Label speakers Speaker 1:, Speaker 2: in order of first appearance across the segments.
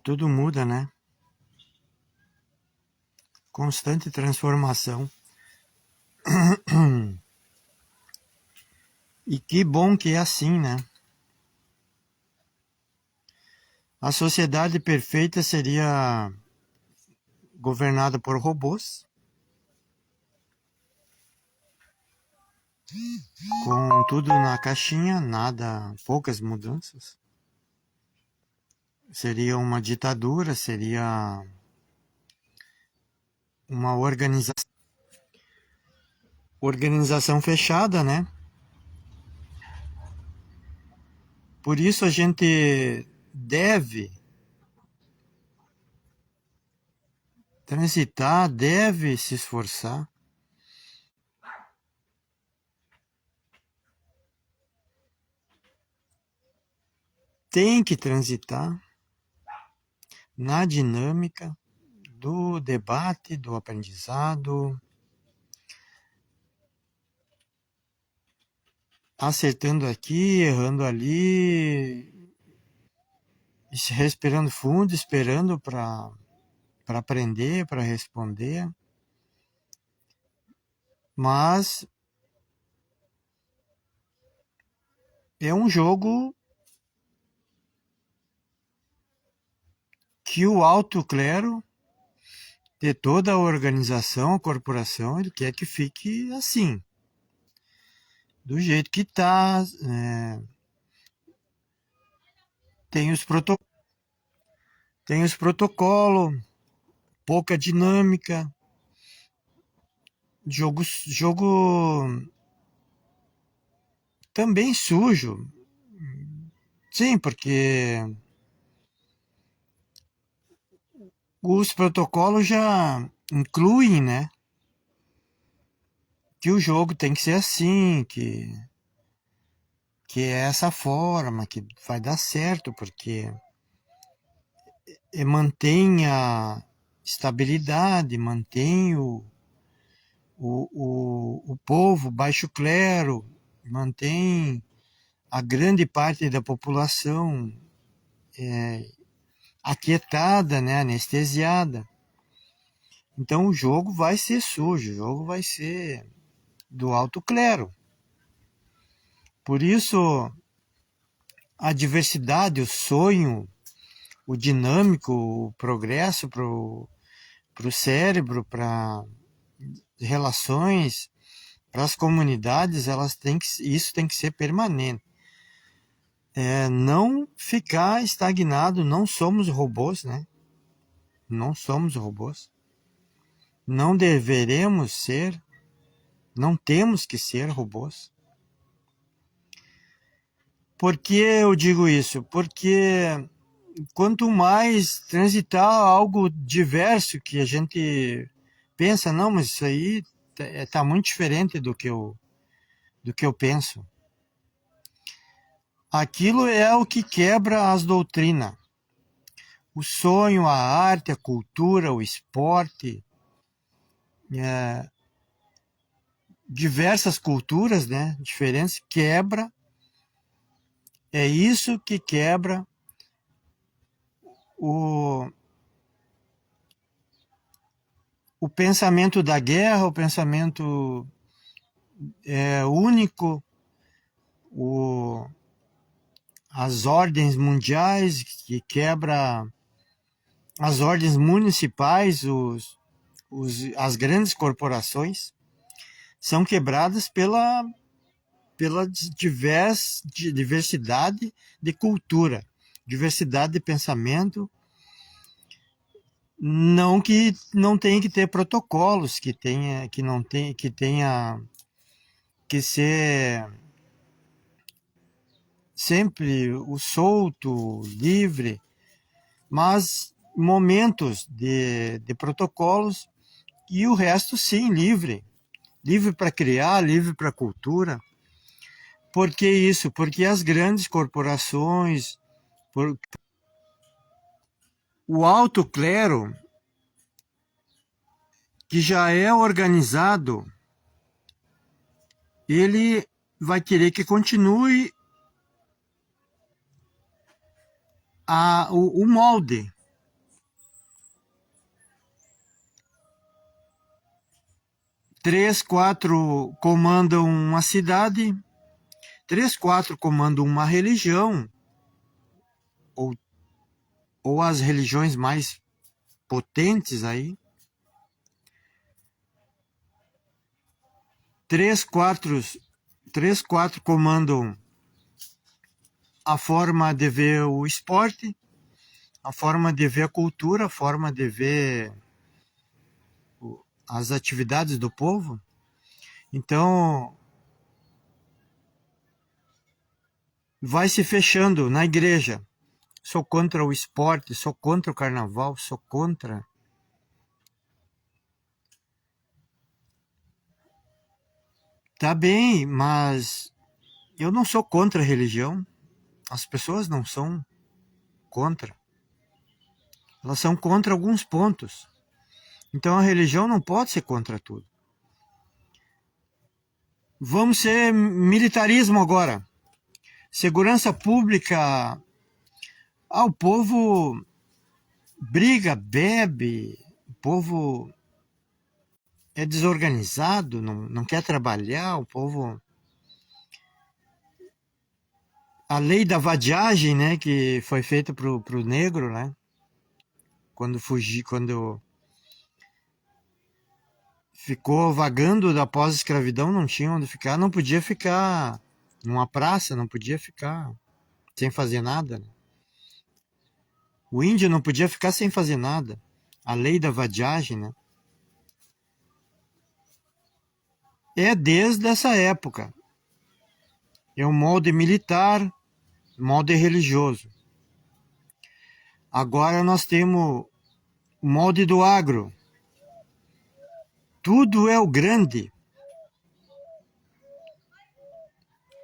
Speaker 1: Tudo muda, né? Constante transformação. E que bom que é assim, né? A sociedade perfeita seria governada por robôs, com tudo na caixinha, nada, poucas mudanças. Seria uma ditadura, seria uma organização fechada, né? Por isso a gente deve transitar, deve se esforçar. Tem que transitar na dinâmica do debate, do aprendizado, acertando aqui, errando ali, respirando fundo, esperando para aprender, para responder. Mas é um jogo que o alto clero de toda a organização, a corporação, ele quer que fique assim, do jeito que está. Tem os protocolos, pouca dinâmica, jogo também sujo. Sim, porque os protocolos já incluem, né, que o jogo tem que ser assim, que é essa forma, que vai dar certo, porque mantém a estabilidade, mantém o povo, baixo clero, mantém a grande parte da população aquietada, né, anestesiada. Então o jogo vai ser sujo, o jogo vai ser do alto clero. Por isso a diversidade, o sonho, o dinâmico, o progresso para o cérebro, para relações, para as comunidades, isso tem que ser permanente. Não ficar estagnado, não somos robôs, né? Não somos robôs. Não deveremos ser, não temos que ser robôs. Por que eu digo isso? Porque quanto mais transitar algo diverso que a gente pensa, não, mas isso aí tá muito diferente do que eu penso. Aquilo é o que quebra as doutrinas. O sonho, a arte, a cultura, o esporte, diversas culturas, né, diferentes, quebra. É isso que quebra o, o pensamento da guerra, o pensamento único, as ordens mundiais, que quebra as ordens municipais, as grandes corporações, são quebradas pela diversidade de cultura, diversidade de pensamento. Não que não tenha que ter protocolos, que tenha que ser sempre o solto, livre, mas momentos de protocolos e o resto sim livre. Livre para criar, livre para a cultura. Por que isso? Porque as grandes corporações, o alto clero, que já é organizado, ele vai querer que continue o molde. Três, quatro comandam uma cidade, 3, 4 comandam uma religião, ou, ou as religiões mais potentes aí. 3, 4 comandam a forma de ver o esporte, a forma de ver a cultura, a forma de ver as atividades do povo. Então, vai se fechando na igreja. Sou contra o esporte, sou contra o carnaval, sou contra. Tá bem, mas eu não sou contra a religião. As pessoas não são contra. Elas são contra alguns pontos. Então a religião não pode ser contra tudo. Vamos ser militarismo agora. Segurança pública. O povo briga, bebe, o povo é desorganizado, não quer trabalhar, o povo... A lei da vadiagem, né, que foi feita pro negro, né, quando ficou vagando da pós-escravidão, não tinha onde ficar, não podia ficar numa praça, não podia ficar sem fazer nada. Né? O índio não podia ficar sem fazer nada. A lei da vadiagem, né? É desde essa época. É um molde militar, molde religioso. Agora nós temos o molde do agro. Tudo é o grande.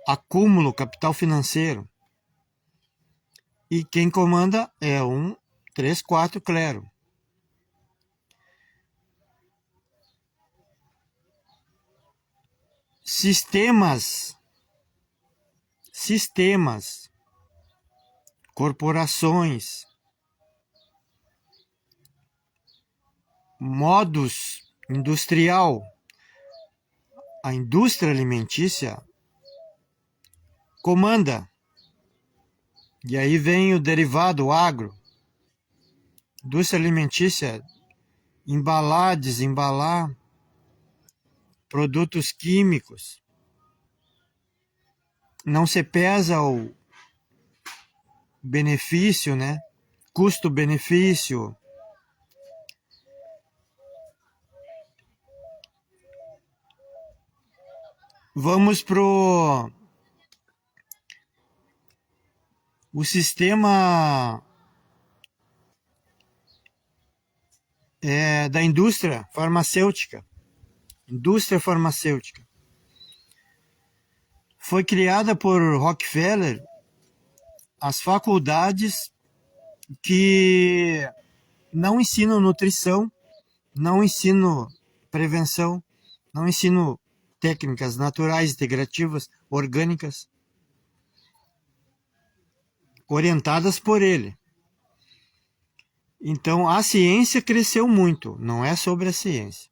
Speaker 1: Acúmulo, capital financeiro. E quem comanda é 1, 3, 4 clero. Sistemas, corporações, modus industrial, a indústria alimentícia comanda. E aí vem o derivado, o agro, indústria alimentícia, embalar, desembalar, produtos químicos. Não se pesa o benefício, né? Custo-benefício. Vamos pro o sistema da indústria farmacêutica. Indústria farmacêutica. Foi criada por Rockefeller as faculdades que não ensinam nutrição, não ensinam prevenção, não ensinam técnicas naturais, integrativas, orgânicas, orientadas por ele. Então, a ciência cresceu muito, não é sobre a ciência.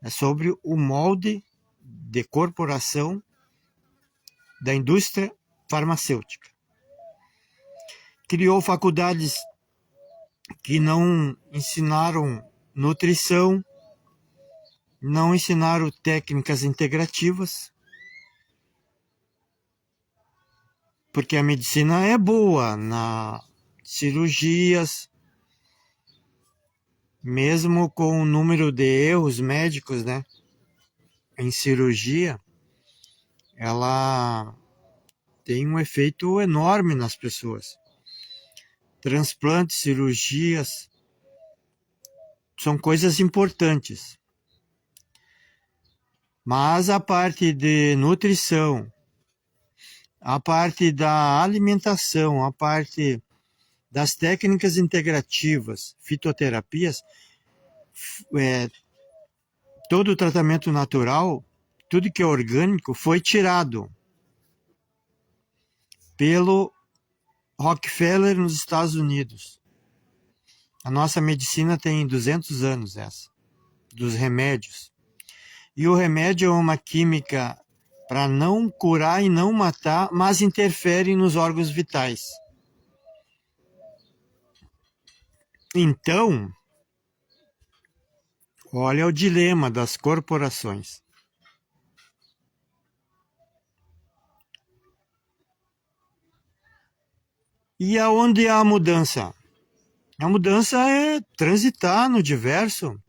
Speaker 1: É sobre o molde de corporação da indústria farmacêutica. Criou faculdades que não ensinaram nutrição, não ensinaram técnicas integrativas, porque a medicina é boa na cirurgias, mesmo com o número de erros médicos, né, em cirurgia, ela tem um efeito enorme nas pessoas. Transplantes, cirurgias, são coisas importantes. Mas a parte de nutrição, a parte da alimentação, a parte das técnicas integrativas, fitoterapias, todo o tratamento natural, tudo que é orgânico, foi tirado pelo Rockefeller nos Estados Unidos. A nossa medicina tem 200 anos essa, dos remédios. E o remédio é uma química para não curar e não matar, mas interfere nos órgãos vitais. Então, olha o dilema das corporações. E aonde há a mudança? A mudança é transitar no diverso.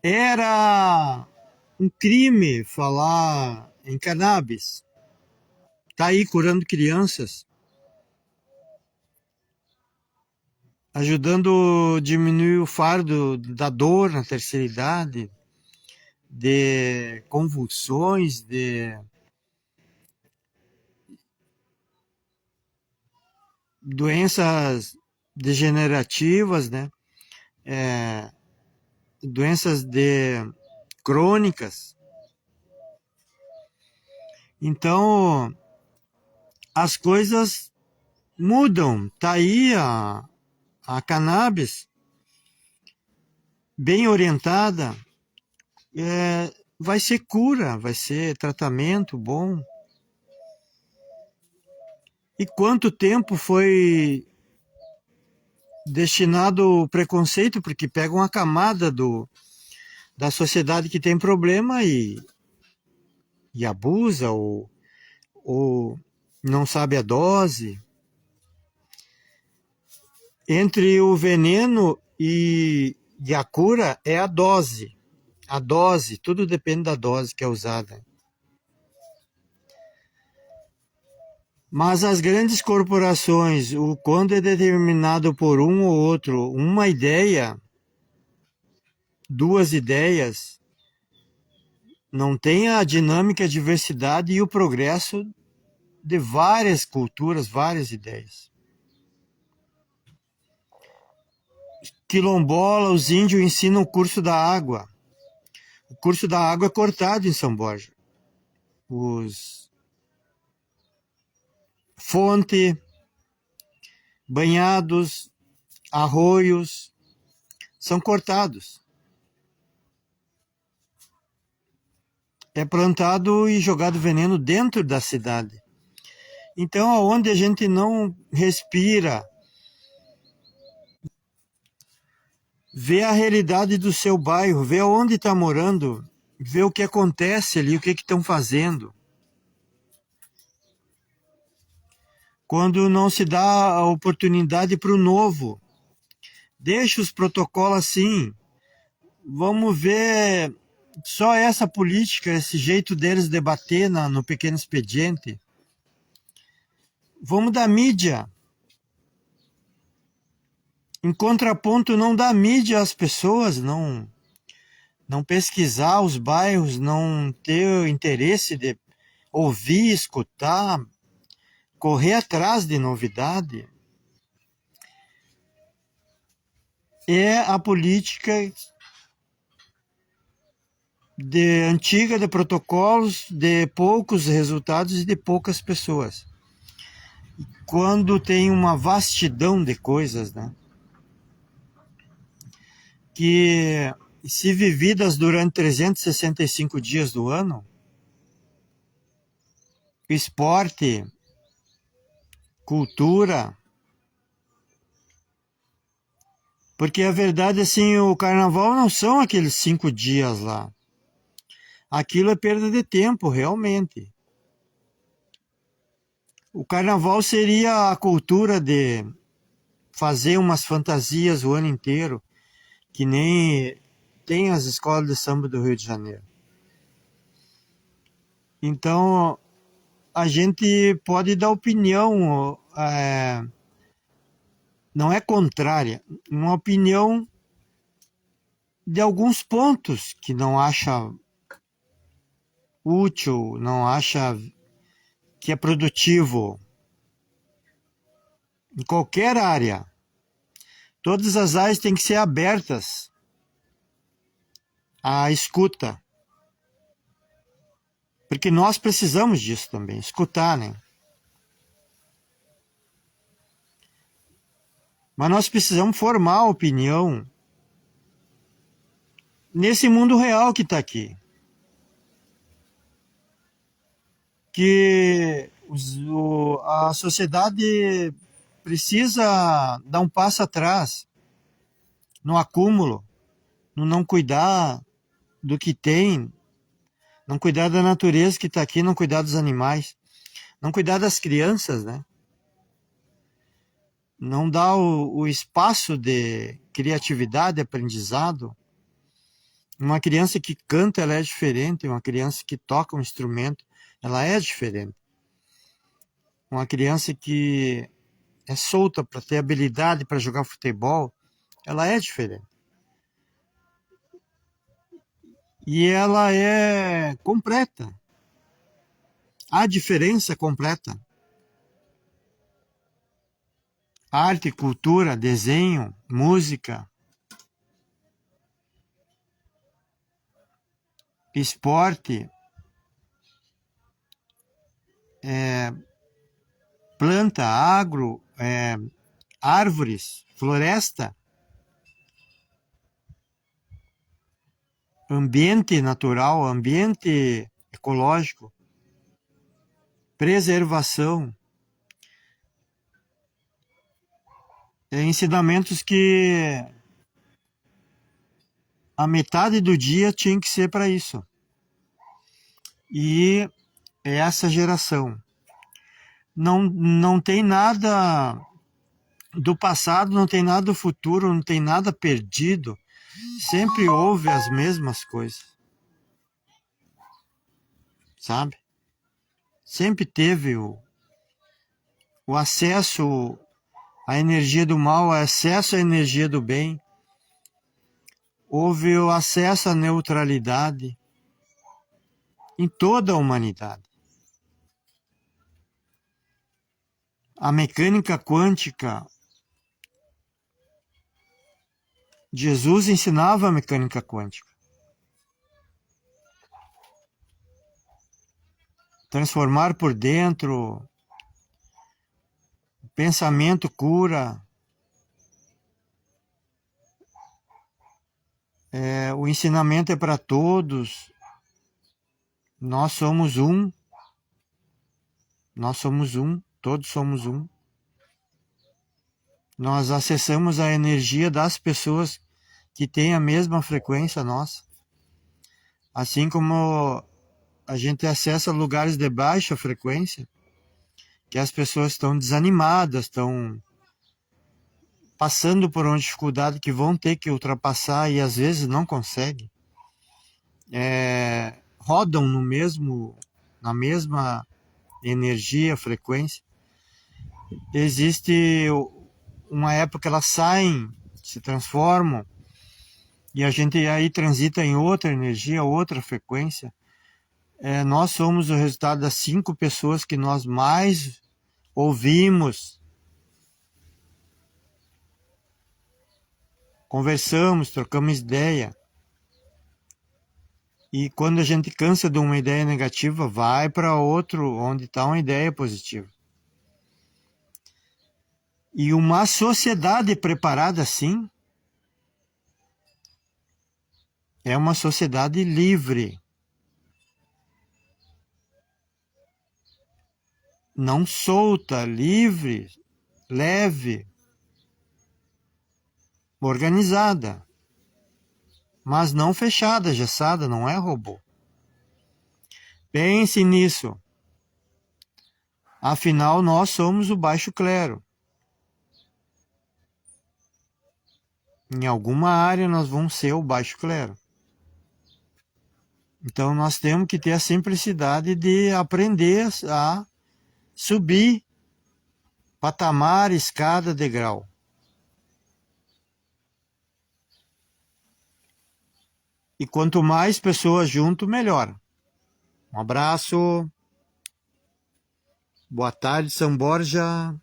Speaker 1: Era um crime falar em cannabis. Está aí curando crianças, ajudando a diminuir o fardo da dor na terceira idade, de convulsões, de doenças degenerativas, né? Doenças crônicas. Então, as coisas mudam. Está aí a cannabis, bem orientada, vai ser cura, vai ser tratamento bom. E quanto tempo foi destinado ao preconceito, porque pega uma camada da sociedade que tem problema e abusa ou não sabe a dose. Entre o veneno e a cura é a dose. A dose, tudo depende da dose que é usada. Mas as grandes corporações, quando é determinado por um ou outro uma ideia, duas ideias, não tem a dinâmica, a diversidade e o progresso de várias culturas, várias ideias. Quilombola, os índios ensinam o curso da água. O curso da água é cortado em São Borja. Os fonte, banhados, arroios são cortados. É plantado e jogado veneno dentro da cidade. Então, aonde a gente não respira, vê a realidade do seu bairro, vê onde está morando, vê o que acontece ali, o que estão fazendo. Quando não se dá a oportunidade para o novo, deixa os protocolos assim. Vamos ver só essa política, esse jeito deles debater no pequeno expediente. Vamos dar mídia. Em contraponto, não dar mídia às pessoas, não pesquisar os bairros, não ter o interesse de ouvir, escutar, correr atrás de novidade. É a política antiga de protocolos, de poucos resultados e de poucas pessoas. Quando tem uma vastidão de coisas, né, que se vividas durante 365 dias do ano, esporte, cultura, porque a verdade, assim, o carnaval não são aqueles 5 dias lá. Aquilo é perda de tempo, realmente. O carnaval seria a cultura de fazer umas fantasias o ano inteiro, que nem tem as escolas de samba do Rio de Janeiro. Então, a gente pode dar opinião, não é contrária, uma opinião de alguns pontos que não acha útil, não acha que é produtivo em qualquer área. Todas as áreas têm que ser abertas à escuta, porque nós precisamos disso também, escutar, né? Mas nós precisamos formar opinião nesse mundo real que está aqui. Que a sociedade precisa dar um passo atrás no acúmulo, no não cuidar do que tem, não cuidar da natureza que está aqui, não cuidar dos animais, não cuidar das crianças, né? Não dar o espaço de criatividade, aprendizado. Uma criança que canta, ela é diferente. Uma criança que toca um instrumento, ela é diferente. Uma criança que é solta para ter habilidade para jogar futebol, ela é diferente. E ela é completa. A diferença completa. Arte, cultura, desenho, música, esporte, planta, agro, árvores, floresta, ambiente natural, ambiente ecológico, preservação, ensinamentos que a metade do dia tinha que ser para isso. E essa geração não tem nada do passado, não tem nada do futuro, não tem nada perdido. Sempre houve as mesmas coisas, sabe? Sempre teve o acesso à energia do mal, o acesso à energia do bem. Houve o acesso à neutralidade em toda a humanidade. A mecânica quântica, Jesus ensinava a mecânica quântica. Transformar por dentro, pensamento cura, o ensinamento é para todos. Nós somos um, todos somos um. Nós acessamos a energia das pessoas que têm a mesma frequência nossa. Assim como a gente acessa lugares de baixa frequência, que as pessoas estão desanimadas, estão passando por uma dificuldade que vão ter que ultrapassar e às vezes não conseguem. Rodam na mesma energia, frequência. Existe uma época que elas saem, se transformam, e a gente aí transita em outra energia, outra frequência. Nós somos o resultado das 5 pessoas que nós mais ouvimos, conversamos, trocamos ideia. E quando a gente cansa de uma ideia negativa, vai para outro, onde está uma ideia positiva. E uma sociedade preparada assim é uma sociedade livre. Não solta, livre, leve, organizada. Mas não fechada, engessada, não é robô. Pense nisso. Afinal, nós somos o baixo clero. Em alguma área nós vamos ser o baixo clero. Então nós temos que ter a simplicidade de aprender a subir patamar, escada, degrau. E quanto mais pessoas junto, melhor. Um abraço. Boa tarde, São Borja.